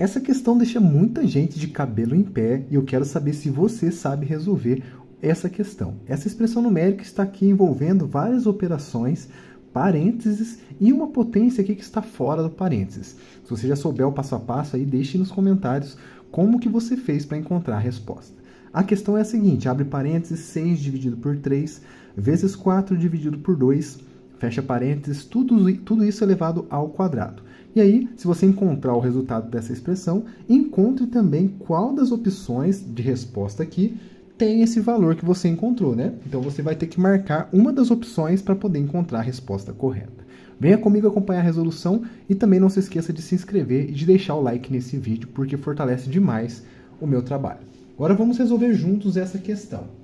Essa questão deixa muita gente de cabelo em pé e eu quero saber se você sabe resolver essa questão. Essa expressão numérica está aqui envolvendo várias operações, parênteses e uma potência aqui que está fora do parênteses. Se você já souber o passo a passo aí, deixe nos comentários como que você fez para encontrar a resposta. A questão é a seguinte, abre parênteses, 6 dividido por 3 vezes 4 dividido por 2, fecha parênteses, tudo isso elevado ao quadrado. E aí, se você encontrar o resultado dessa expressão, encontre também qual das opções de resposta aqui tem esse valor que você encontrou, né? Então, você vai ter que marcar uma das opções para poder encontrar a resposta correta. Venha comigo acompanhar a resolução e também não se esqueça de se inscrever e de deixar o like nesse vídeo, porque fortalece demais o meu trabalho. Agora vamos resolver juntos essa questão.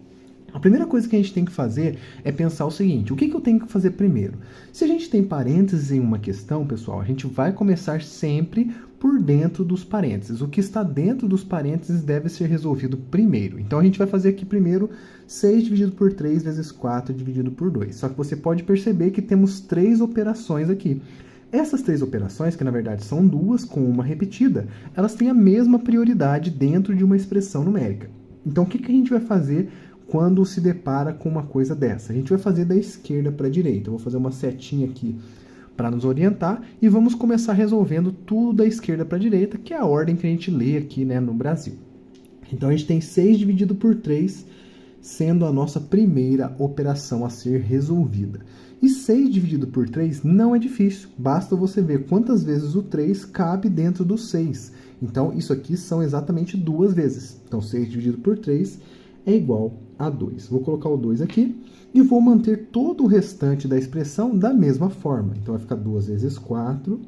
A primeira coisa que a gente tem que fazer é pensar o seguinte, o que eu tenho que fazer primeiro? Se a gente tem parênteses em uma questão, pessoal, a gente vai começar sempre por dentro dos parênteses. O que está dentro dos parênteses deve ser resolvido primeiro. Então a gente vai fazer aqui primeiro 6 dividido por 3 vezes 4 dividido por 2. Só que você pode perceber que temos 3 operações aqui. Essas 3 operações, que na verdade são 2 com uma repetida, elas têm a mesma prioridade dentro de uma expressão numérica. Então o que a gente vai fazer quando se depara com uma coisa dessa? A gente vai fazer da esquerda para a direita. Eu vou fazer uma setinha aqui para nos orientar e vamos começar resolvendo tudo da esquerda para a direita, que é a ordem que a gente lê aqui, né, no Brasil. Então a gente tem 6 dividido por 3 sendo a nossa primeira operação a ser resolvida. E 6 dividido por 3 não é difícil, basta você ver quantas vezes o 3 cabe dentro do 6. Então isso aqui são exatamente 2 vezes. Então 6 dividido por 3 é igual a 2. Vou colocar o 2 aqui e vou manter todo o restante da expressão da mesma forma. Então vai ficar 2 vezes 4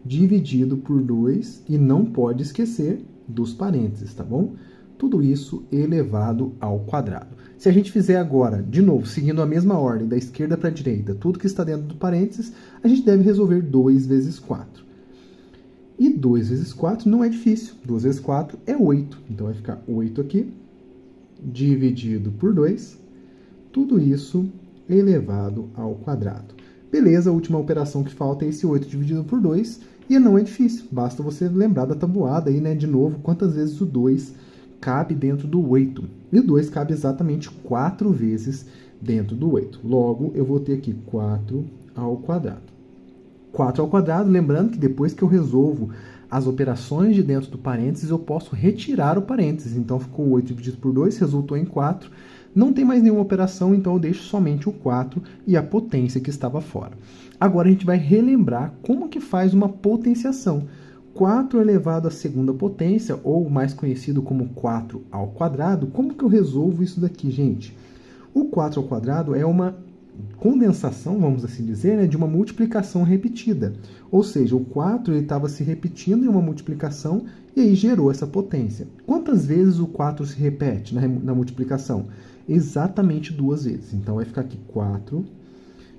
dividido por 2 e não pode esquecer dos parênteses, tá bom? Tudo isso elevado ao quadrado. Se a gente fizer agora, de novo, seguindo a mesma ordem, da esquerda para a direita, tudo que está dentro do parênteses, a gente deve resolver 2 vezes 4. E 2 vezes 4 não é difícil. 2 vezes 4 é 8. Então vai ficar 8 aqui, dividido por 2. Tudo isso elevado ao quadrado. Beleza, a última operação que falta é esse 8 dividido por 2. E não é difícil. Basta você lembrar da tabuada aí, né? De novo, quantas vezes o 2 cabe dentro do 8. E o 2 cabe exatamente 4 vezes dentro do 8. Logo, eu vou ter aqui 4 ao quadrado. 4 ao quadrado, lembrando que depois que eu resolvo as operações de dentro do parênteses, eu posso retirar o parênteses. Então, ficou 8 dividido por 2, resultou em 4. Não tem mais nenhuma operação, então eu deixo somente o 4 e a potência que estava fora. Agora, a gente vai relembrar como que faz uma potenciação. 4 elevado à segunda potência, ou mais conhecido como 4 ao quadrado. Como que eu resolvo isso daqui, gente? O 4 ao quadrado é uma condensação, vamos assim dizer, né, de uma multiplicação repetida. Ou seja, o 4 estava se repetindo em uma multiplicação e aí gerou essa potência. Quantas vezes o 4 se repete na multiplicação? Exatamente 2 vezes. Então vai ficar aqui 4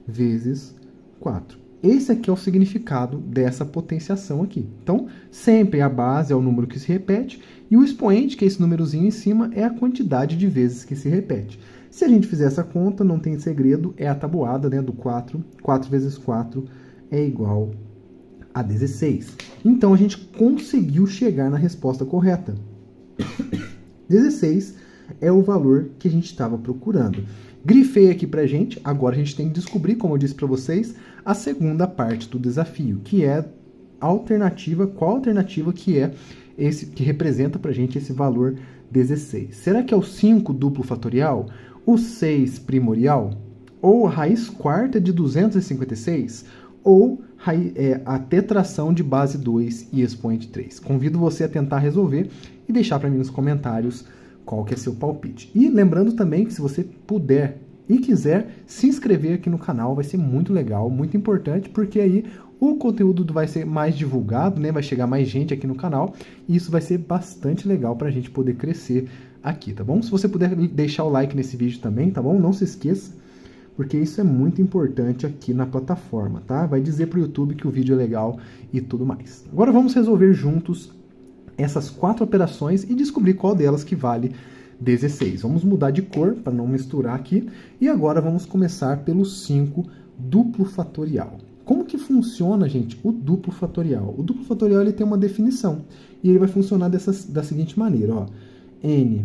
vezes 4. Esse aqui é o significado dessa potenciação aqui. Então, sempre a base é o número que se repete e o expoente, que é esse númerozinho em cima, é a quantidade de vezes que se repete. Se a gente fizer essa conta, não tem segredo, é a tabuada, né, do 4. 4 vezes 4 é igual a 16. Então, a gente conseguiu chegar na resposta correta. 16 é o valor que a gente estava procurando. Grifei aqui pra gente, agora a gente tem que descobrir, como eu disse para vocês, a segunda parte do desafio, que é a alternativa, qual alternativa que é esse que representa pra gente esse valor 16. Será que é o 5 duplo fatorial? O 6 primorial? Ou a raiz quarta de 256? Ou a tetração de base 2 e expoente 3? Convido você a tentar resolver e deixar para mim nos comentários qual que é seu palpite. E lembrando também que se você puder e quiser se inscrever aqui no canal, vai ser muito legal, muito importante, porque aí o conteúdo vai ser mais divulgado, né? Vai chegar mais gente aqui no canal e isso vai ser bastante legal para a gente poder crescer aqui, tá bom? Se você puder deixar o like nesse vídeo também, tá bom? Não se esqueça, porque isso é muito importante aqui na plataforma, tá? Vai dizer para o YouTube que o vídeo é legal e tudo mais. Agora vamos resolver juntos essas 4 operações e descobrir qual delas que vale 16. Vamos mudar de cor para não misturar aqui. E agora vamos começar pelo 5 duplo fatorial. Como que funciona, gente, o duplo fatorial? O duplo fatorial ele tem uma definição e ele vai funcionar da seguinte maneira, ó. N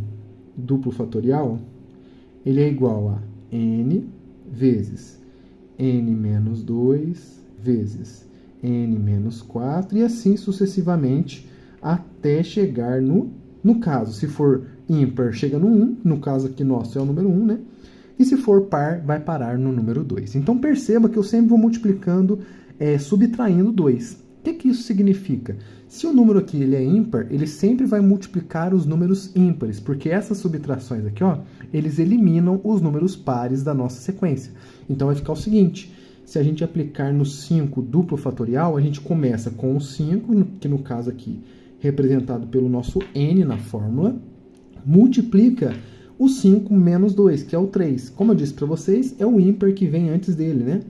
duplo fatorial ele é igual a n vezes n menos 2 vezes n menos 4 e assim sucessivamente até chegar no caso, se for ímpar, chega no 1, no caso aqui nosso é o número 1, né? E se for par, vai parar no número 2. Então perceba que eu sempre vou multiplicando, subtraindo 2. O que isso significa? Se o número aqui ele é ímpar, ele sempre vai multiplicar os números ímpares, porque essas subtrações aqui, ó, eles eliminam os números pares da nossa sequência. Então vai ficar o seguinte, se a gente aplicar no 5 duplo fatorial, a gente começa com o 5, que no caso aqui representado pelo nosso n na fórmula, multiplica o 5 menos 2, que é o 3. Como eu disse para vocês, é o ímpar que vem antes dele, né?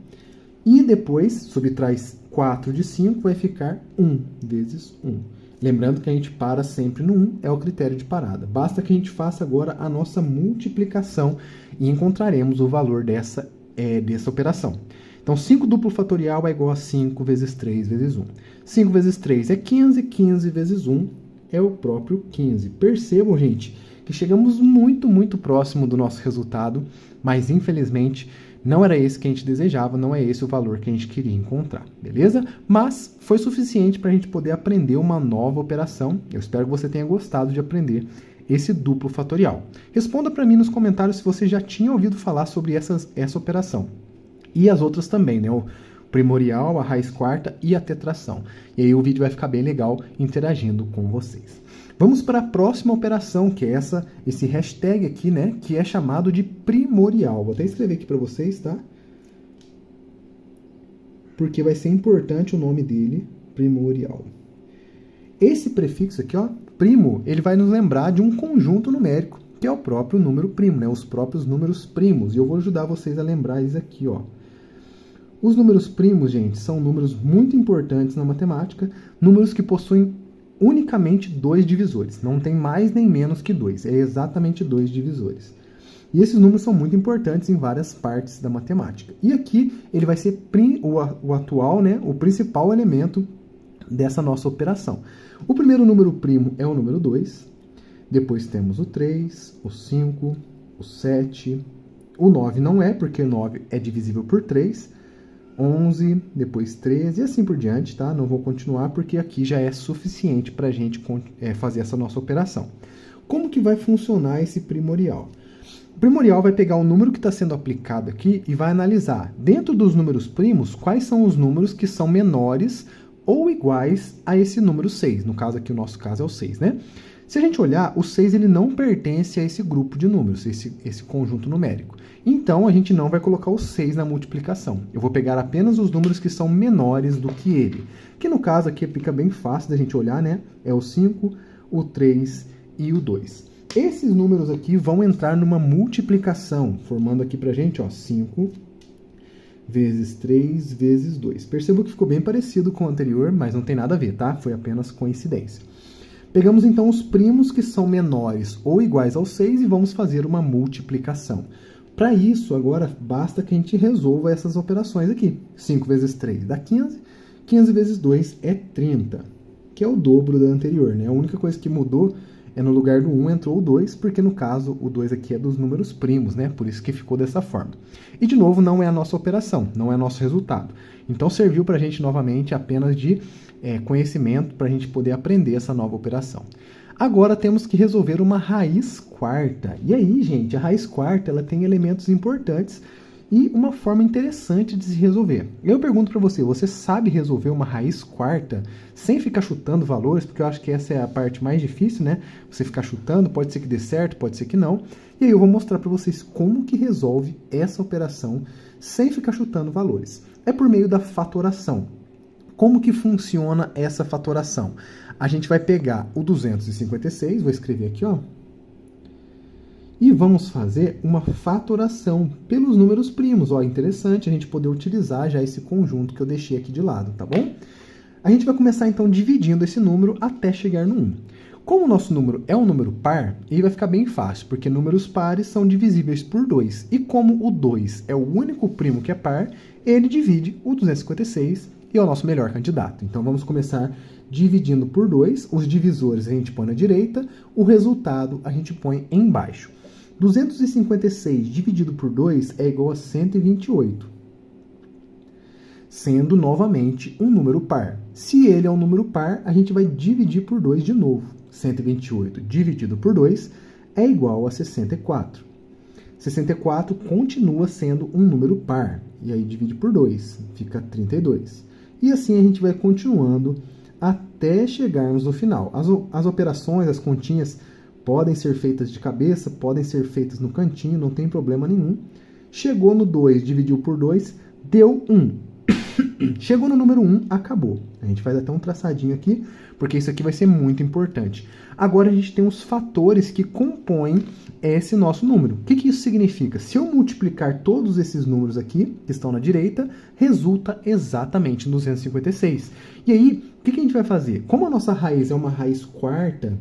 E depois, subtrai 4 de 5, vai ficar 1 vezes 1. Lembrando que a gente para sempre no 1, é o critério de parada. Basta que a gente faça agora a nossa multiplicação e encontraremos o valor dessa operação. Então, 5 duplo fatorial é igual a 5 vezes 3 vezes 1. 5 vezes 3 é 15, 15 vezes 1 é o próprio 15. Percebam, gente, que chegamos muito, muito próximo do nosso resultado, mas infelizmente não era esse que a gente desejava, não é esse o valor que a gente queria encontrar, beleza? Mas foi suficiente para a gente poder aprender uma nova operação. Eu espero que você tenha gostado de aprender esse duplo fatorial. Responda para mim nos comentários se você já tinha ouvido falar sobre essa operação. E as outras também, né? O primorial, a raiz quarta e a tetração. E aí o vídeo vai ficar bem legal interagindo com vocês. Vamos para a próxima operação, que é esse hashtag aqui, né? Que é chamado de primorial. Vou até escrever aqui para vocês, tá? Porque vai ser importante o nome dele, primorial. Esse prefixo aqui, ó, primo, ele vai nos lembrar de um conjunto numérico, que é o próprio número primo, né? Os próprios números primos. E eu vou ajudar vocês a lembrar isso aqui, ó. Os números primos, gente, são números muito importantes na matemática, números que possuem unicamente 2 divisores. Não tem mais nem menos que 2, é exatamente 2 divisores. E esses números são muito importantes em várias partes da matemática. E aqui ele vai ser o atual, né, o principal elemento dessa nossa operação. O primeiro número primo é o número 2, depois temos o 3, o 5, o 7, o 9 não é, porque 9 é divisível por 3, 11, depois 13 e assim por diante, tá? Não vou continuar porque aqui já é suficiente para a gente fazer essa nossa operação. Como que vai funcionar esse primorial? O primorial vai pegar o número que está sendo aplicado aqui e vai analisar, dentro dos números primos, quais são os números que são menores ou iguais a esse número 6. No caso aqui, o nosso caso é o 6, né? Se a gente olhar, o 6 ele não pertence a esse grupo de números, esse conjunto numérico. Então, a gente não vai colocar o 6 na multiplicação. Eu vou pegar apenas os números que são menores do que ele. Que no caso aqui fica bem fácil da gente olhar, né? É o 5, o 3 e o 2. Esses números aqui vão entrar numa multiplicação, formando aqui pra gente, ó, 5 vezes 3 vezes 2. Perceba que ficou bem parecido com o anterior, mas não tem nada a ver, tá? Foi apenas coincidência. Pegamos então os primos que são menores ou iguais ao 6 e vamos fazer uma multiplicação. Para isso, agora basta que a gente resolva essas operações aqui. 5 vezes 3 dá 15, 15 vezes 2 é 30, que é o dobro da anterior, né? A única coisa que mudou é no lugar do 1 entrou o 2, porque no caso o 2 aqui é dos números primos, né? Por isso que ficou dessa forma. E de novo, não é a nossa operação, não é nosso resultado. Então serviu para a gente novamente apenas de conhecimento para a gente poder aprender essa nova operação. Agora temos que resolver uma raiz quarta. E aí, gente, a raiz quarta ela tem elementos importantes e uma forma interessante de se resolver. Eu pergunto para você, você sabe resolver uma raiz quarta sem ficar chutando valores? Porque eu acho que essa é a parte mais difícil, né? Você ficar chutando, pode ser que dê certo, pode ser que não. E aí eu vou mostrar para vocês como que resolve essa operação sem ficar chutando valores. É por meio da fatoração. Como que funciona essa fatoração? A gente vai pegar o 256, vou escrever aqui, ó, e vamos fazer uma fatoração pelos números primos. Ó, interessante a gente poder utilizar já esse conjunto que eu deixei aqui de lado, tá bom? A gente vai começar então dividindo esse número até chegar no 1. Como o nosso número é um número par, ele vai ficar bem fácil, porque números pares são divisíveis por 2. E como o 2 é o único primo que é par, ele divide o 256 e é o nosso melhor candidato. Então vamos começar dividindo por 2. Os divisores a gente põe na direita, o resultado a gente põe embaixo. 256 dividido por 2 é igual a 128. Sendo novamente um número par. Se ele é um número par, a gente vai dividir por 2 de novo. 128 dividido por 2 é igual a 64. 64 continua sendo um número par. E aí divide por 2, fica 32. E assim a gente vai continuando até chegarmos no final. As operações, as continhas, podem ser feitas de cabeça, podem ser feitas no cantinho, não tem problema nenhum. Chegou no 2, dividiu por 2, deu 1. Chegou no número 1, acabou. A gente faz até um traçadinho aqui, porque isso aqui vai ser muito importante. Agora a gente tem os fatores que compõem esse nosso número. O que isso significa? Se eu multiplicar todos esses números aqui, que estão na direita, resulta exatamente em 256. E aí, o que a gente vai fazer? Como a nossa raiz é uma raiz quarta,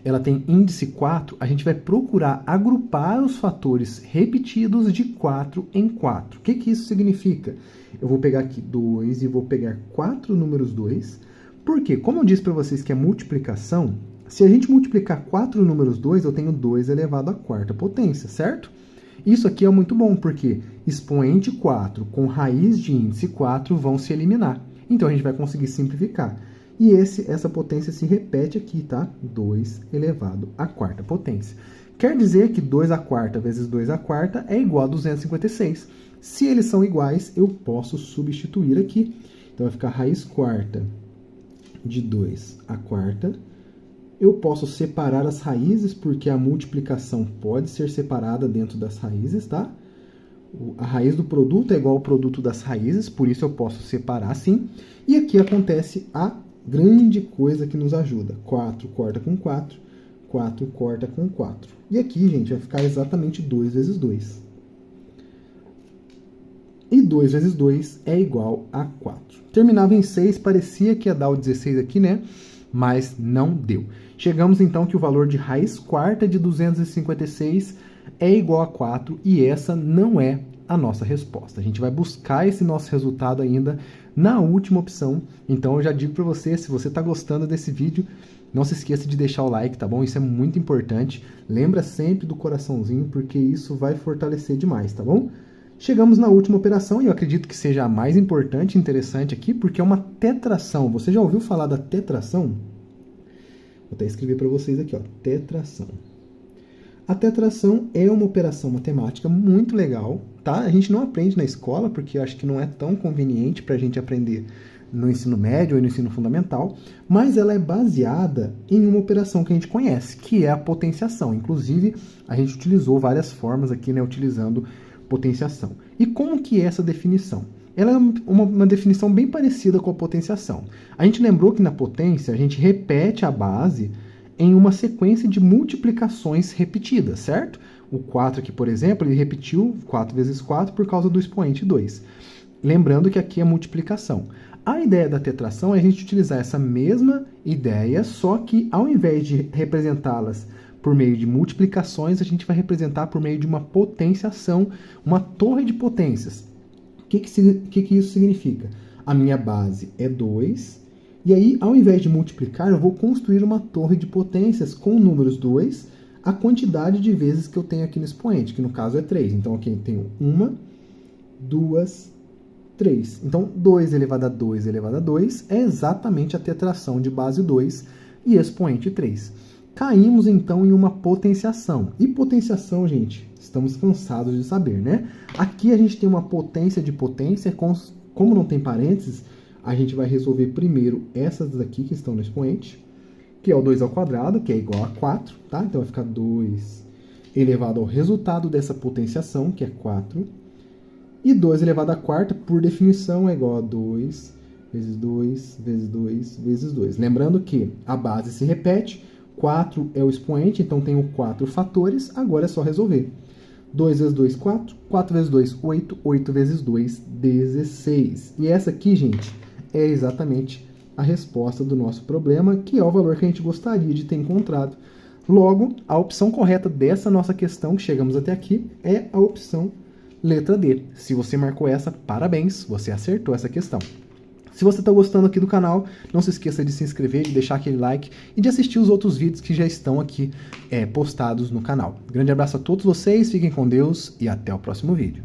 ela tem índice 4, a gente vai procurar agrupar os fatores repetidos de 4 em 4. O que isso significa? Eu vou pegar aqui 2 e vou pegar 4 números 2. Por quê? Como eu disse para vocês que é multiplicação, se a gente multiplicar 4 números 2, eu tenho 2 elevado à quarta potência, certo? Isso aqui é muito bom, porque expoente 4 com raiz de índice 4 vão se eliminar. Então a gente vai conseguir simplificar. E essa potência se repete aqui, tá? 2 elevado à quarta potência. Quer dizer que 2 à quarta vezes 2 à quarta é igual a 256. Se eles são iguais, eu posso substituir aqui. Então vai ficar raiz quarta de 2 à quarta. Eu posso separar as raízes, porque a multiplicação pode ser separada dentro das raízes, tá? A raiz do produto é igual ao produto das raízes, por isso eu posso separar sim. E aqui acontece a grande coisa que nos ajuda. 4 corta com 4, 4 corta com 4. E aqui, gente, vai ficar exatamente 2 vezes 2. E 2 vezes 2 é igual a 4. Terminava em 6, parecia que ia dar o 16 aqui, né? Mas não deu. Chegamos então que o valor de raiz quarta de 256 é igual a 4 e essa não é a nossa resposta. A gente vai buscar esse nosso resultado ainda na última opção. Então eu já digo para você, se você está gostando desse vídeo, não se esqueça de deixar o like, tá bom? Isso é muito importante. Lembra sempre do coraçãozinho, porque isso vai fortalecer demais, tá bom? Chegamos na última operação e eu acredito que seja a mais importante e interessante aqui, porque é uma tetração. Você já ouviu falar da tetração? Vou até escrever para vocês aqui, ó, tetração. A tetração é uma operação matemática muito legal, tá? A gente não aprende na escola, porque eu acho que não é tão conveniente para a gente aprender no ensino médio ou no ensino fundamental, mas ela é baseada em uma operação que a gente conhece, que é a potenciação. Inclusive, a gente utilizou várias formas aqui, né, utilizando potenciação. E como que é essa definição? Ela é uma definição bem parecida com a potenciação. A gente lembrou que na potência a gente repete a base em uma sequência de multiplicações repetidas, certo? O 4 aqui, por exemplo, ele repetiu 4 vezes 4 por causa do expoente 2. Lembrando que aqui é multiplicação. A ideia da tetração é a gente utilizar essa mesma ideia, só que ao invés de representá-las por meio de multiplicações, a gente vai representar por meio de uma potenciação, uma torre de potências. O que isso significa? A minha base é 2, e aí, ao invés de multiplicar, eu vou construir uma torre de potências com números 2, a quantidade de vezes que eu tenho aqui no expoente, que no caso é 3. Então, aqui eu tenho 1, 2, 3. Então, 2 elevado a 2 elevado a 2 é exatamente a tetração de base 2 e expoente 3. Caímos, então, em uma potenciação. E potenciação, gente, estamos cansados de saber, né? Aqui a gente tem uma potência de potência, como não tem parênteses, a gente vai resolver primeiro essas daqui que estão no expoente, que é o 2 ao quadrado, que é igual a 4, tá? Então vai ficar 2 elevado ao resultado dessa potenciação, que é 4. E 2 elevado à quarta, por definição, é igual a 2 vezes 2 vezes 2 vezes 2. Lembrando que a base se repete, 4 é o expoente, então tenho 4 fatores, agora é só resolver. 2 vezes 2, 4. 4 vezes 2, 8. 8 vezes 2, 16. E essa aqui, gente, é exatamente a resposta do nosso problema, que é o valor que a gente gostaria de ter encontrado. Logo, a opção correta dessa nossa questão, que chegamos até aqui, é a opção letra D. Se você marcou essa, parabéns, você acertou essa questão. Se você está gostando aqui do canal, não se esqueça de se inscrever, de deixar aquele like e de assistir os outros vídeos que já estão aqui postados no canal. Grande abraço a todos vocês, fiquem com Deus e até o próximo vídeo.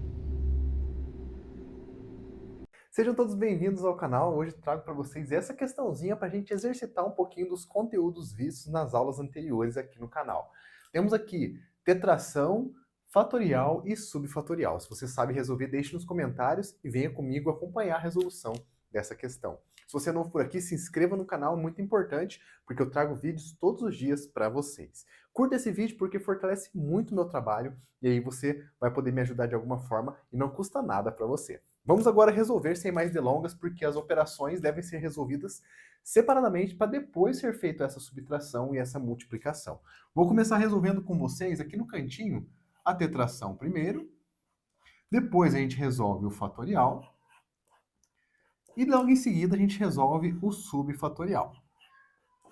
Sejam todos bem-vindos ao canal. Hoje trago para vocês essa questãozinha para a gente exercitar um pouquinho dos conteúdos vistos nas aulas anteriores aqui no canal. Temos aqui tetração, fatorial e subfatorial. Se você sabe resolver, deixe nos comentários e venha comigo acompanhar a resolução dessa questão. Se você é novo por aqui, se inscreva no canal, muito importante, porque eu trago vídeos todos os dias para vocês. Curta esse vídeo porque fortalece muito o meu trabalho e aí você vai poder me ajudar de alguma forma e não custa nada para você. Vamos agora resolver sem mais delongas, porque as operações devem ser resolvidas separadamente para depois ser feita essa subtração e essa multiplicação. Vou começar resolvendo com vocês aqui no cantinho a tetração primeiro, depois a gente resolve o fatorial, e logo em seguida a gente resolve o subfatorial.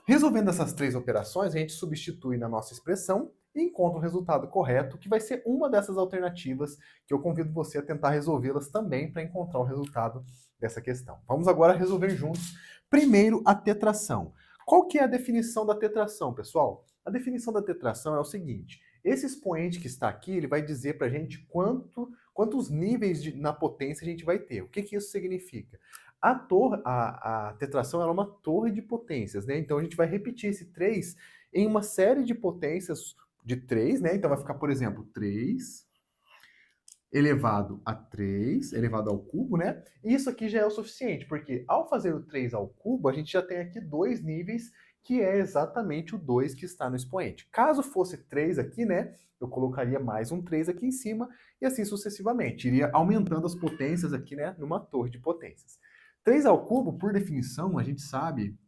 Resolvendo essas três operações, a gente substitui na nossa expressão e encontra o resultado correto, que vai ser uma dessas alternativas que eu convido você a tentar resolvê-las também para encontrar o resultado dessa questão. Vamos agora resolver juntos. Primeiro, a tetração. Qual que é a definição da tetração, pessoal? A definição da tetração é o seguinte: esse expoente que está aqui, ele vai dizer para a gente quantos níveis na potência a gente vai ter. O que isso significa? A tetração é uma torre de potências, né? Então a gente vai repetir esse 3 em uma série de potências de 3, né? Então vai ficar, por exemplo, 3 elevado a 3, elevado ao cubo, né? E isso aqui já é o suficiente, porque ao fazer o 3 ao cubo, a gente já tem aqui dois níveis, que é exatamente o 2 que está no expoente. Caso fosse 3 aqui, né? Eu colocaria mais um 3 aqui em cima, e assim sucessivamente. Iria aumentando as potências aqui, né? Numa torre de potências. 3 ao cubo, por definição, a gente sabe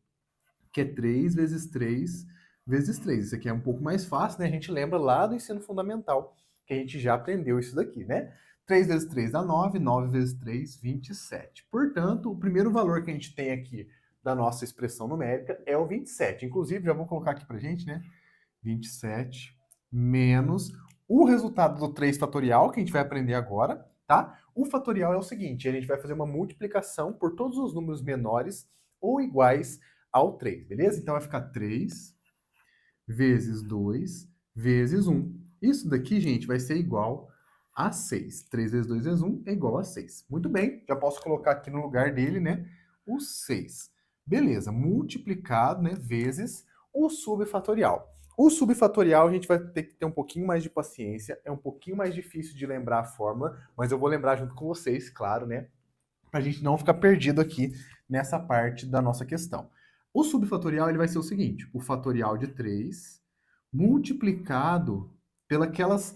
que é 3 vezes 3 vezes 3. Isso aqui é um pouco mais fácil, né? A gente lembra lá do ensino fundamental, que a gente já aprendeu isso daqui, né? 3 vezes 3 dá 9, 9 vezes 3, 27. Portanto, o primeiro valor que a gente tem aqui da nossa expressão numérica é o 27. Inclusive, já vou colocar aqui pra gente, né? 27 menos o resultado do 3 fatorial, que a gente vai aprender agora, tá? O fatorial é o seguinte: a gente vai fazer uma multiplicação por todos os números menores ou iguais ao 3, beleza? Então vai ficar 3 vezes 2 vezes 1. Isso daqui, gente, vai ser igual a 6. 3 vezes 2 vezes 1 é igual a 6. Muito bem, já posso colocar aqui no lugar dele, né, o 6. Beleza, multiplicado, né, vezes o subfatorial. O subfatorial a gente vai ter que ter um pouquinho mais de paciência, é um pouquinho mais difícil de lembrar a fórmula, mas eu vou lembrar junto com vocês, claro, né, para a gente não ficar perdido aqui nessa parte da nossa questão. O subfatorial ele vai ser o seguinte: o fatorial de 3 multiplicado pelas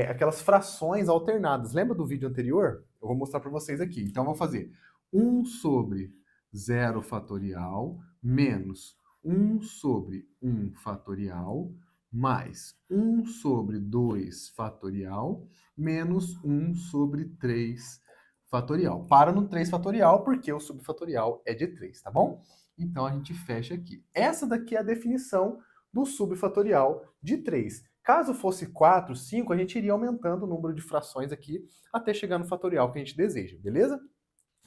aquelas frações alternadas. Lembra do vídeo anterior? Eu vou mostrar para vocês aqui. Então, eu vou fazer 1 sobre 0 fatorial menos 1 sobre 1 fatorial mais 1 sobre 2 fatorial menos 1 sobre 3 fatorial. Para no 3 fatorial, porque o subfatorial é de 3, tá bom? Então, a gente fecha aqui. Essa daqui é a definição do subfatorial de 3. Caso fosse 4, 5, a gente iria aumentando o número de frações aqui até chegar no fatorial que a gente deseja, beleza?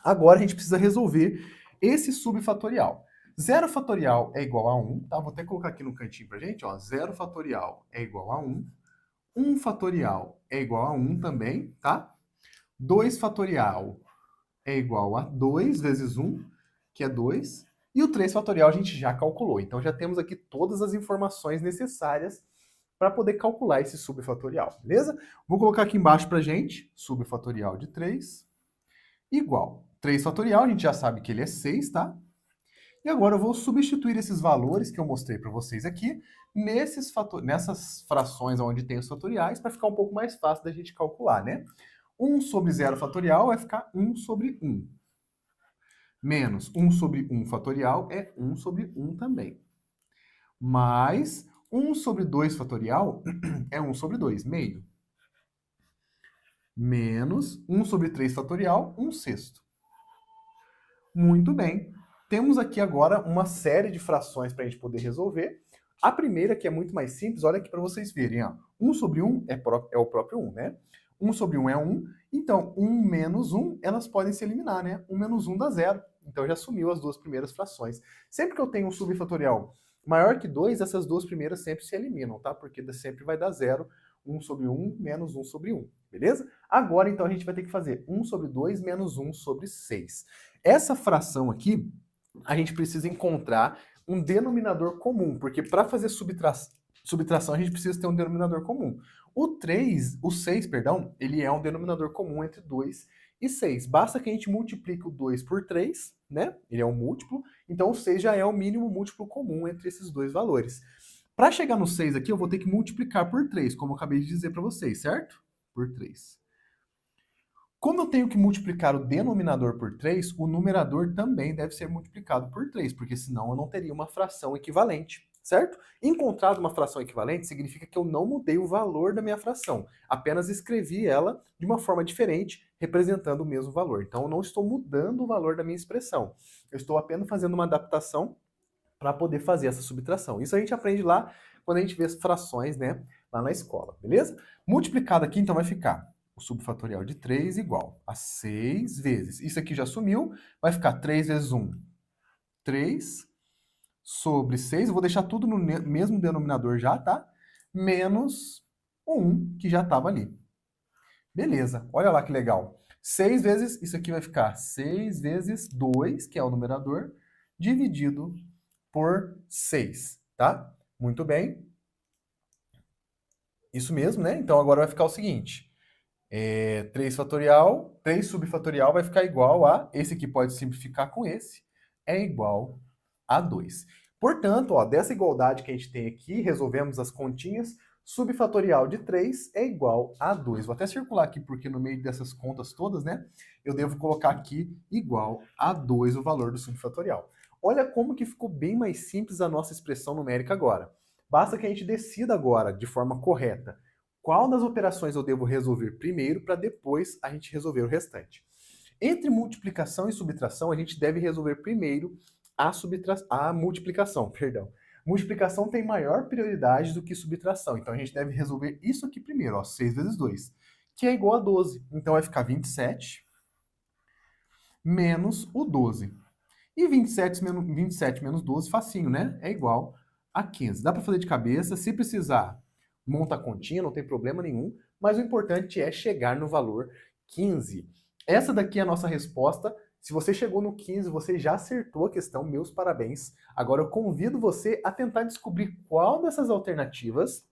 Agora a gente precisa resolver esse subfatorial. 0 fatorial é igual a 1, tá? Vou até colocar aqui no cantinho pra gente, ó. 0 fatorial é igual a 1. 1 fatorial é igual a 1 também, tá? 2 fatorial é igual a 2 vezes 1, que é 2. E o 3 fatorial a gente já calculou. Então já temos aqui todas as informações necessárias para poder calcular esse subfatorial, beleza? Vou colocar aqui embaixo pra gente, subfatorial de 3 igual. 3 fatorial, a gente já sabe que ele é 6, tá? E agora eu vou substituir esses valores que eu mostrei para vocês aqui nessas frações onde tem os fatoriais, para ficar um pouco mais fácil da gente calcular, né? 1 sobre 0 fatorial vai ficar 1 sobre 1. Menos 1 sobre 1 fatorial é 1 sobre 1 também. Mais 1 sobre 2 fatorial é 1 sobre 2, meio. Menos 1 sobre 3 fatorial, 1 sexto. Muito bem. temos aqui agora uma série de frações para a gente poder resolver. A primeira, que é muito mais simples, olha aqui para vocês verem. Ó. 1 sobre 1 é o próprio 1, né? 1 sobre 1 é 1, então 1 menos 1, elas podem se eliminar, né? 1 menos 1 dá 0. Então já sumiu as duas primeiras frações. Sempre que eu tenho um subfatorial maior que 2, essas duas primeiras sempre se eliminam, tá? Porque sempre vai dar 0, 1 sobre 1 menos 1 sobre 1, beleza? Agora, então, a gente vai ter que fazer 1 sobre 2 menos 1 sobre 6. Essa fração aqui, a gente precisa encontrar um denominador comum, porque para fazer subtração a gente precisa ter um denominador comum. O 6, perdão, ele é um denominador comum entre 2 e 6. Basta que a gente multiplique o 2 por 3, né? Ele é um múltiplo, então o 6 já é o mínimo múltiplo comum entre esses dois valores. Para chegar no 6 aqui, eu vou ter que multiplicar por 3, como eu acabei de dizer para vocês, certo? Por 3. Como eu tenho que multiplicar o denominador por 3, o numerador também deve ser multiplicado por 3, porque senão eu não teria uma fração equivalente, certo? Encontrado uma fração equivalente significa que eu não mudei o valor da minha fração, apenas escrevi ela de uma forma diferente, representando o mesmo valor. Então eu não estou mudando o valor da minha expressão, eu estou apenas fazendo uma adaptação para poder fazer essa subtração. Isso a gente aprende lá quando a gente vê as frações, né, lá na escola, beleza? Multiplicado aqui, então vai ficar o subfatorial de 3 igual a 6 vezes. Isso aqui já sumiu, vai ficar 3 vezes 1, 3, sobre 6, eu vou deixar tudo no mesmo denominador já, tá? Menos o 1, que já estava ali. Beleza, olha lá que legal. 6 vezes, isso aqui vai ficar 6 vezes 2, que é o numerador, dividido por 6, tá? Muito bem. Isso mesmo, né? Então agora vai ficar o seguinte. 3 fatorial, 3 subfatorial vai ficar igual a, esse aqui pode simplificar com esse, é igual a 2. Portanto, ó, dessa igualdade que a gente tem aqui, resolvemos as continhas, subfatorial de 3 é igual a 2. Vou até circular aqui, porque no meio dessas contas todas, né, eu devo colocar aqui igual a 2 o valor do subfatorial. Olha como que ficou bem mais simples a nossa expressão numérica agora. Basta que a gente decida agora, de forma correta, qual das operações eu devo resolver primeiro para depois a gente resolver o restante. Entre multiplicação e subtração, a gente deve resolver primeiro a multiplicação, perdão. Multiplicação tem maior prioridade do que subtração, então a gente deve resolver isso aqui primeiro, ó, 6 vezes 2, que é igual a 12. Então vai ficar 27 menos o 12. E 27 menos 12, facinho, né? É igual a 15. Dá para fazer de cabeça, se precisar, monta a continha, não tem problema nenhum, mas o importante é chegar no valor 15. Essa daqui é a nossa resposta. Se você chegou no 15, você já acertou a questão, meus parabéns. Agora eu convido você a tentar descobrir qual dessas alternativas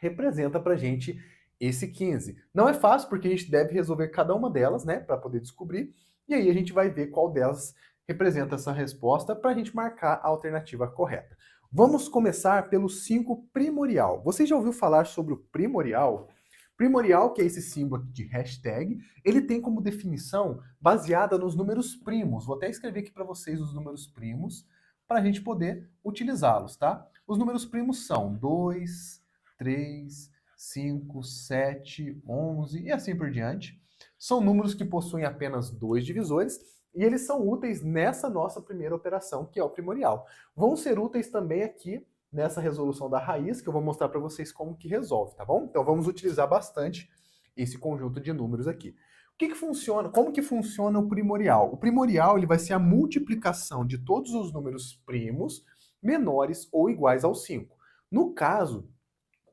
representa pra gente esse 15. Não é fácil, porque a gente deve resolver cada uma delas, né, para poder descobrir, e aí a gente vai ver qual delas representa essa resposta para a gente marcar a alternativa correta. Vamos começar pelo 5 primorial. Você já ouviu falar sobre o primorial? Primorial, que é esse símbolo aqui de hashtag, ele tem como definição baseada nos números primos. Vou até escrever aqui para vocês os números primos, para a gente poder utilizá-los, tá? Os números primos são 2, 3, 5, 7, 11 e assim por diante. São números que possuem apenas 2 divisores e eles são úteis nessa nossa primeira operação, que é o primorial. Vão ser úteis também aqui nessa resolução da raiz, que eu vou mostrar para vocês como que resolve, tá bom? Então vamos utilizar bastante esse conjunto de números aqui. O que funciona? Como que funciona o primorial? O primorial ele vai ser a multiplicação de todos os números primos menores ou iguais ao 5. No caso,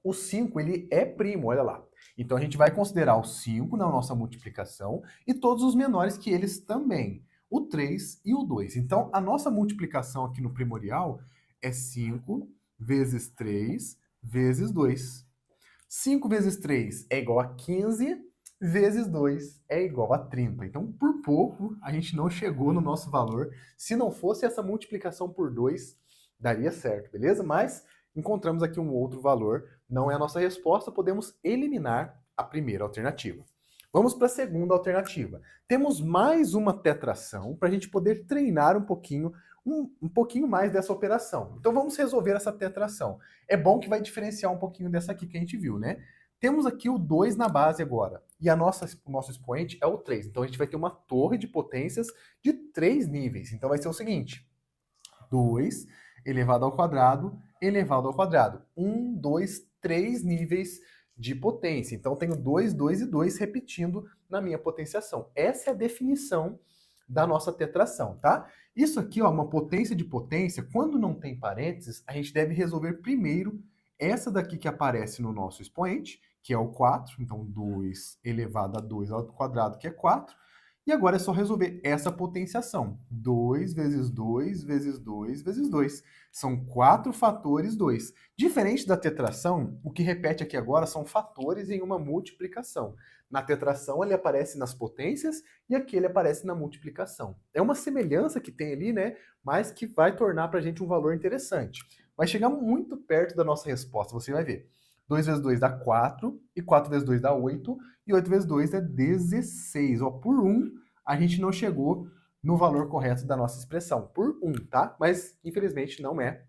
o 5 ele é primo, olha lá. Então a gente vai considerar o 5 na nossa multiplicação e todos os menores que eles também, o 3 e o 2. Então a nossa multiplicação aqui no primorial é 5 vezes 3 vezes 2. 5 vezes 3 é igual a 15, vezes 2 é igual a 30. Então, por pouco, a gente não chegou no nosso valor. Se não fosse essa multiplicação por 2, daria certo, beleza? Mas encontramos aqui um outro valor. Não é a nossa resposta, podemos eliminar a primeira alternativa. Vamos para a segunda alternativa. Temos mais uma tetração para a gente poder treinar um pouquinho mais dessa operação. Então vamos resolver essa tetração. É bom que vai diferenciar um pouquinho dessa aqui que a gente viu, né? Temos aqui o 2 na base agora, e o nosso expoente é o 3. Então a gente vai ter uma torre de potências de 3 níveis. Então vai ser o seguinte, 2 elevado ao quadrado elevado ao quadrado. 1, 2, 3 níveis de potência. Então, tenho 2, 2 e 2 repetindo na minha potenciação. Essa é a definição da nossa tetração, tá? Isso aqui, ó, uma potência de potência, quando não tem parênteses, a gente deve resolver primeiro essa daqui que aparece no nosso expoente, que é o 4. Então, 2 elevado a 2 ao quadrado, que é 4. E agora é só resolver essa potenciação. 2 vezes 2 vezes 2 vezes 2. São 4 fatores 2. Diferente da tetração, o que repete aqui agora são fatores em uma multiplicação. Na tetração ele aparece nas potências e aqui ele aparece na multiplicação. É uma semelhança que tem ali, né? Mas que vai tornar para a gente um valor interessante. Vai chegar muito perto da nossa resposta, você vai ver. 2 vezes 2 dá 4, e 4 vezes 2 dá 8, e 8 vezes 2 é 16. Ó, por 1, a gente não chegou no valor correto da nossa expressão. Por 1, tá? Mas, infelizmente, não é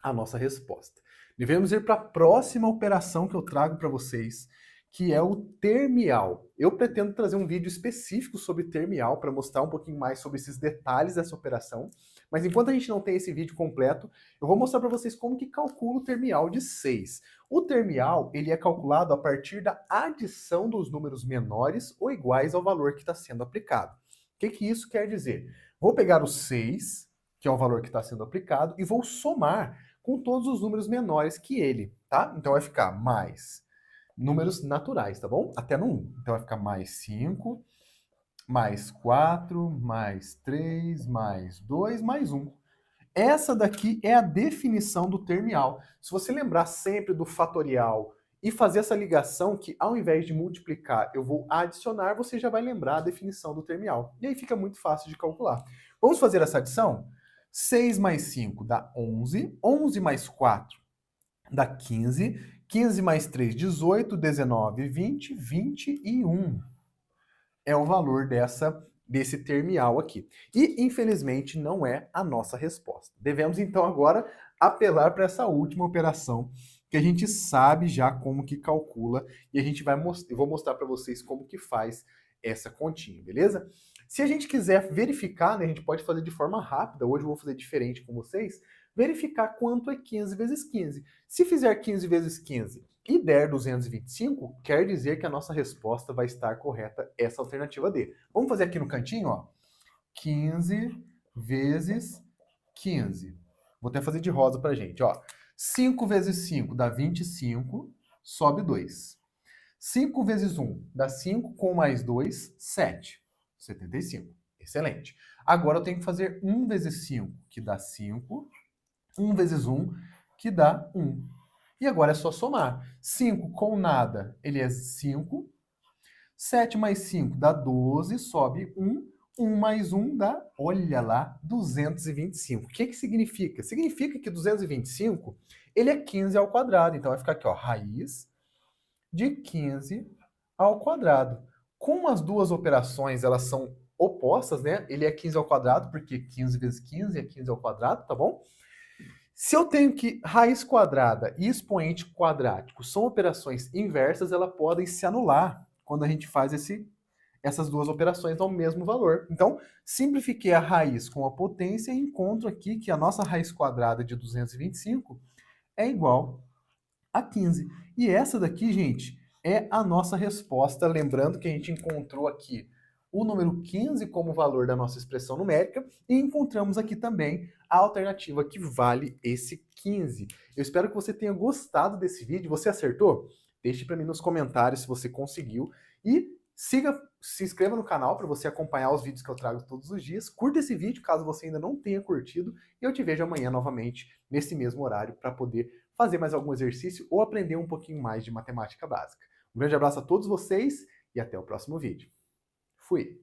a nossa resposta. Devemos ir para a próxima operação que eu trago para vocês, que é o termial. Eu pretendo trazer um vídeo específico sobre termial para mostrar um pouquinho mais sobre esses detalhes dessa operação. Mas enquanto a gente não tem esse vídeo completo, eu vou mostrar para vocês como que calcula o termial de 6. O termial ele é calculado a partir da adição dos números menores ou iguais ao valor que está sendo aplicado. O que isso quer dizer? Vou pegar o 6, que é o valor que está sendo aplicado, e vou somar com todos os números menores que ele, tá? Então vai ficar mais números naturais, tá bom? Até no 1. Então vai ficar mais 5, mais 4, mais 3, mais 2, mais 1. Essa daqui é a definição do termial. Se você lembrar sempre do fatorial e fazer essa ligação que ao invés de multiplicar eu vou adicionar, você já vai lembrar a definição do termial. E aí fica muito fácil de calcular. Vamos fazer essa adição? 6 mais 5 dá 11, 11 mais 4 dá 15, 15 mais 3, 18, 19, 20, 21. É o valor desse termial aqui. E, infelizmente, não é a nossa resposta. Devemos, então, agora apelar para essa última operação, que a gente sabe já como que calcula, e a gente eu vou mostrar para vocês como que faz essa continha, beleza? Se a gente quiser verificar, né, a gente pode fazer de forma rápida, hoje eu vou fazer diferente com vocês, verificar quanto é 15 vezes 15. Se fizer 15 vezes 15 e der 225, quer dizer que a nossa resposta vai estar correta, essa alternativa D. Vamos fazer aqui no cantinho, ó. 15 vezes 15. Vou até fazer de rosa pra gente, ó. 5 vezes 5 dá 25, sobe 2. 5 vezes 1 dá 5, com mais 2, 7. 75. Excelente. Agora eu tenho que fazer 1 vezes 5, que dá 5. 1 vezes 1, que dá 1. E agora é só somar. 5 com nada, ele é 5. 7 mais 5 dá 12, sobe 1. 1 mais 1 dá, olha lá, 225. O que significa? Significa que 225, ele é 15 ao quadrado. Então vai ficar aqui, ó, raiz de 15 ao quadrado. Como as duas operações, elas são opostas, né? Ele é 15 ao quadrado, porque 15 vezes 15 é 15 ao quadrado, tá bom? Se eu tenho que raiz quadrada e expoente quadrático são operações inversas, elas podem se anular quando a gente faz essas duas operações ao mesmo valor. Então, simplifiquei a raiz com a potência e encontro aqui que a nossa raiz quadrada de 225 é igual a 15. E essa daqui, gente, é a nossa resposta. Lembrando que a gente encontrou aqui o número 15 como valor da nossa expressão numérica e encontramos aqui também a alternativa que vale esse 15. Eu espero que você tenha gostado desse vídeo. Você acertou? Deixe para mim nos comentários se você conseguiu e se inscreva no canal para você acompanhar os vídeos que eu trago todos os dias. Curta esse vídeo caso você ainda não tenha curtido e eu te vejo amanhã novamente nesse mesmo horário para poder fazer mais algum exercício ou aprender um pouquinho mais de matemática básica. Um grande abraço a todos vocês e até o próximo vídeo. Fui!